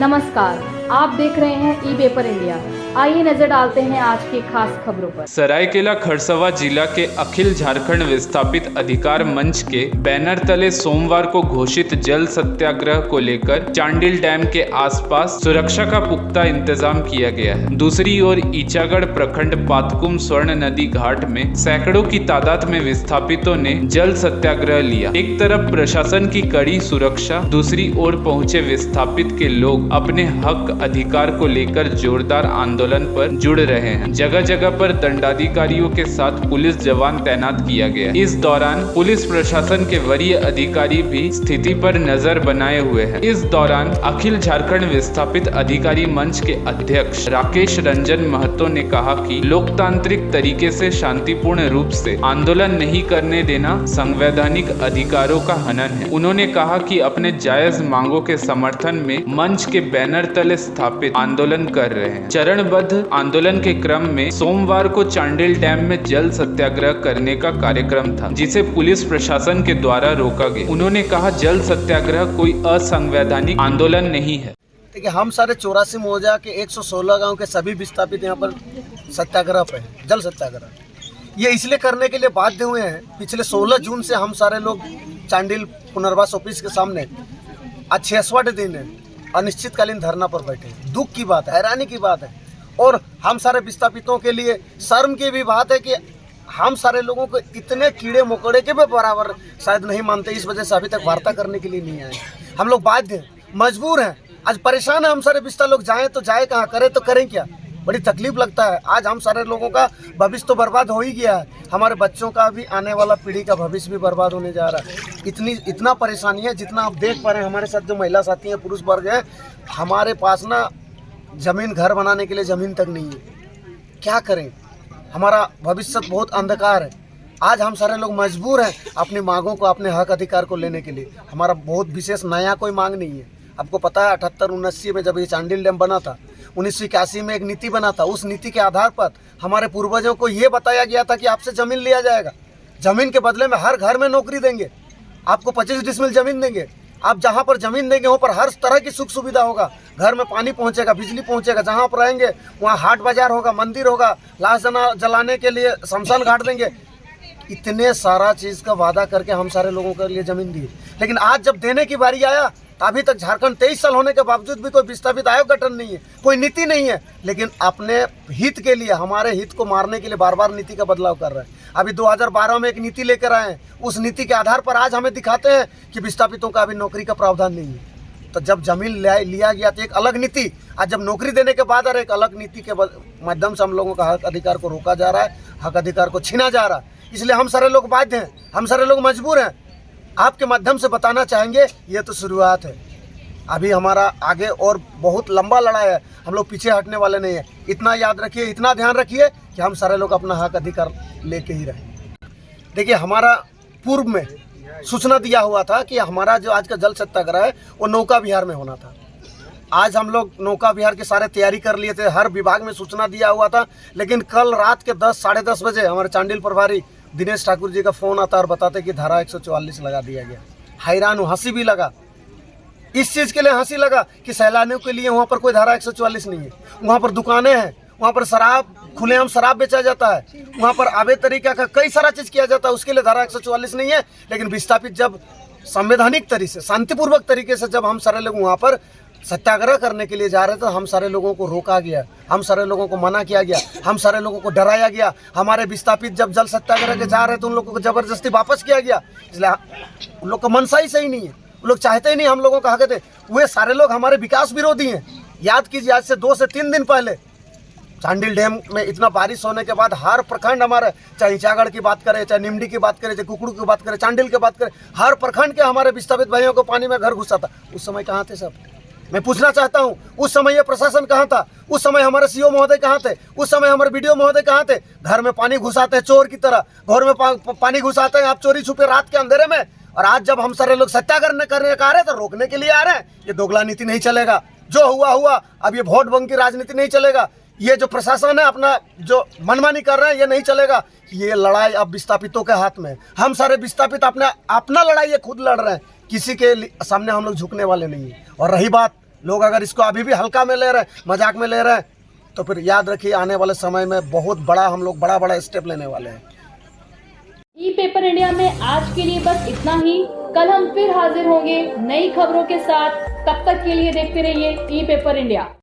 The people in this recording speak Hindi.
नमस्कार, आप देख रहे हैं ई पेपर इंडिया। आइए नजर डालते हैं आज की खास खबरों पर। सरायकेला खरसवा जिला के अखिल झारखंड विस्थापित अधिकार मंच के बैनर तले सोमवार को घोषित जल सत्याग्रह को लेकर चांडिल डैम के आसपास सुरक्षा का पुख्ता इंतजाम किया गया है। दूसरी ओर ईचागढ़ प्रखंड पातकुम स्वर्ण नदी घाट में सैकड़ों की तादाद में विस्थापितों ने जल सत्याग्रह लिया। एक तरफ प्रशासन की कड़ी सुरक्षा, दूसरी ओर पहुंचे विस्थापित के लोग अपने हक अधिकार को लेकर जोरदार आंदोलन पर जुड़ रहे हैं। जगह जगह पर दंडाधिकारियों के साथ पुलिस जवान तैनात किया गया। इस दौरान पुलिस प्रशासन के वरीय अधिकारी भी स्थिति पर नजर बनाए हुए हैं। इस दौरान अखिल झारखंड विस्थापित अधिकारी मंच के अध्यक्ष राकेश रंजन महतो ने कहा कि लोकतांत्रिक तरीके से शांतिपूर्ण रूप से आंदोलन नहीं करने देना संवैधानिक अधिकारों का हनन है। उन्होंने कहा कि अपने जायज मांगों के समर्थन में मंच के बैनर तले स्थापित आंदोलन कर रहे हैं। चरणबद्ध आंदोलन के क्रम में सोमवार को चांडिल डैम में जल सत्याग्रह करने का कार्यक्रम था, जिसे पुलिस प्रशासन के द्वारा रोका गया। उन्होंने कहा, जल सत्याग्रह कोई असंवैधानिक आंदोलन नहीं है। देखिए, हम सारे 84 मौजा के 116 गांव के सभी विस्थापित यहाँ पर सत्याग्रह पे हैं, जल सत्याग्रह। ये इसलिए करने के लिए बाध्य हुए हैं। पिछले 16 जून से हम सारे लोग चांडिल पुनर्वास ऑफिस के सामने आज 66वां दिन है अनिश्चितकालीन धरना पर बैठे हैं। दुख की बात है, हैरानी की बात है, और हम सारे विस्थापितों के लिए शर्म की भी बात है कि हम सारे लोगों को इतने कीड़े मकोड़े के भी बराबर शायद नहीं मानते। इस वजह से अभी तक वार्ता करने के लिए नहीं आए। हम लोग बाध्य हैं, मजबूर हैं, आज परेशान है। हम सारे विस्तार लोग जाएं तो जाए कहाँ, करें तो करें क्या। बड़ी तकलीफ लगता है। आज हम सारे लोगों का भविष्य तो बर्बाद हो ही गया है, हमारे बच्चों का भी, आने वाला पीढ़ी का भविष्य भी बर्बाद होने जा रहा है। इतना परेशानी है। जितना आप देख पा रहे हैं, हमारे साथ जो महिला साथी हैं, पुरुष वर्ग हैं, हमारे पास ना जमीन, घर बनाने के लिए ज़मीन तक नहीं है। क्या करें, हमारा भविष्य बहुत अंधकार है। आज हम सारे लोग मजबूर हैं अपनी मांगों को, अपने हक अधिकार को लेने के लिए। हमारा बहुत विशेष नया कोई मांग नहीं है। आपको पता है 78-79 में जब ये चांडिल डैम बना था, 1981 में एक नीति बना था। उस नीति के आधार पर हमारे पूर्वजों को ये बताया गया था कि आपसे ज़मीन लिया जाएगा, ज़मीन के बदले में हर घर में नौकरी देंगे, आपको 25 डिसमिल ज़मीन देंगे। आप जहाँ पर ज़मीन देंगे वहाँ पर हर तरह की सुख सुविधा होगा, घर में पानी पहुँचेगा, बिजली पहुँचेगा। जहाँ आप रहेंगे वहाँ हाट बाजार होगा, मंदिर होगा, लाश जलाने के लिए शमशान घाट देंगे। इतने सारा चीज़ का वादा करके हम सारे लोगों के लिए ज़मीन दी। लेकिन आज जब देने की बारी आया, अभी तक झारखंड 23 साल होने के बावजूद भी कोई विस्थापित आयोग गठन नहीं है, कोई नीति नहीं है। लेकिन अपने हित के लिए, हमारे हित को मारने के लिए बार बार नीति का बदलाव कर रहे हैं। अभी 2012 में एक नीति लेकर आए हैं। उस नीति के आधार पर आज हमें दिखाते हैं कि विस्थापितों का अभी नौकरी का प्रावधान नहीं है। तो जब जमीन लिया गया तो एक अलग नीति, आज जब नौकरी देने के बाद एक अलग नीति के माध्यम से हम लोगों का हक अधिकार को रोका जा रहा है, हक अधिकार को छीना जा रहा है। इसलिए हम सारे लोग बाध्य हैं, हम सारे लोग मजबूर हैं। आपके माध्यम से बताना चाहेंगे, ये तो शुरुआत है। अभी हमारा आगे और बहुत लंबा लड़ाई है। हम लोग पीछे हटने वाले नहीं है। इतना याद रखिए, इतना ध्यान रखिए कि हम सारे लोग अपना हक अधिकार लेके ही रहें। देखिए, हमारा पूर्व में सूचना दिया हुआ था कि हमारा जो आज का जल सत्याग्रह है वो नौका विहार में होना था। आज हम लोग नौका विहार की सारे तैयारी कर लिए थे, हर विभाग में सूचना दिया हुआ था। लेकिन कल रात के 10 साढ़े 10 बजे हमारे चांडिल प्रभारी दिनेश ठाकुर जी का फ़ोन आता और बताते कि धारा 144 लगा दिया गया। हैरान हूँ, हंसी भी लगा। इस चीज़ के लिए हंसी लगा कि सैलानियों के लिए वहाँ पर कोई धारा 144 नहीं है। वहाँ पर दुकानें हैं, वहाँ पर शराब, खुलेआम शराब बेचा जाता है, वहाँ पर अवैध तरीका का कई सारा चीज़ किया जाता है। उसके लिए धारा 144 नहीं है। लेकिन विस्थापित जब संवैधानिक तरीके से, शांतिपूर्वक तरीके से जब हम सारे लोग वहाँ पर सत्याग्रह करने के लिए जा रहे थे, हम सारे लोगों को रोका गया, हम सारे लोगों को मना किया गया, हम सारे लोगों को डराया गया। हमारे विस्थापित जब जल सत्याग्रह के जा रहे थे, उन लोगों को ज़बरदस्ती वापस किया गया। इसलिए उन लोग का मनसा ही सही नहीं है, वो लोग चाहते ही नहीं हम लोगों का हक दे। वे सारे लोग हमारे विकास विरोधी हैं। याद कीजिए, आज से 2 से 3 दिन पहले चांडिल डैम में इतना बारिश होने के बाद हर प्रखंड हमारे, चाहे ईचागढ़ की बात करें, चाहे निमडी की बात करें, चाहे कुकड़ू की बात करें, चांडिल की बात करें, हर प्रखंड के हमारे विस्थापित भाइयों को पानी में घर घुसा था। उस समय कहाँ थे सब? मैं पूछना चाहता हूँ, उस समय ये प्रशासन कहाँ था? उस समय हमारे सीओ महोदय कहाँ थे? उस समय हमारे बीडीओ महोदय कहाँ थे? घर में पानी घुसाते हैं चोर की तरह, घर में पानी घुसाते हैं आप चोरी छुपे रात के अंधेरे में। और आज जब हम सारे लोग सत्याग्रह करने का आ रहे हैं तो रोकने के लिए आ रहे हैं। ये दोगला नीति नहीं चलेगा। जो हुआ, अब ये वोट बैंक की राजनीति नहीं चलेगा। ये जो प्रशासन है अपना जो मनमानी कर रहे हैं, ये नहीं चलेगा। ये लड़ाई अब विस्थापितों के हाथ में है। हम सारे विस्थापित अपना लड़ाई ये खुद लड़ रहे हैं। किसी के सामने हम लोग झुकने वाले नहीं है। और रही बात लोग अगर इसको अभी भी हल्का में ले रहे हैं, मजाक में ले रहे हैं, तो फिर याद रखिए आने वाले समय में बहुत बड़ा हम लोग बड़ा स्टेप लेने वाले हैं। ई पेपर इंडिया में आज के लिए बस इतना ही। कल हम फिर हाजिर होंगे नई खबरों के साथ। तब तक के लिए देखते रहिए ई पेपर इंडिया।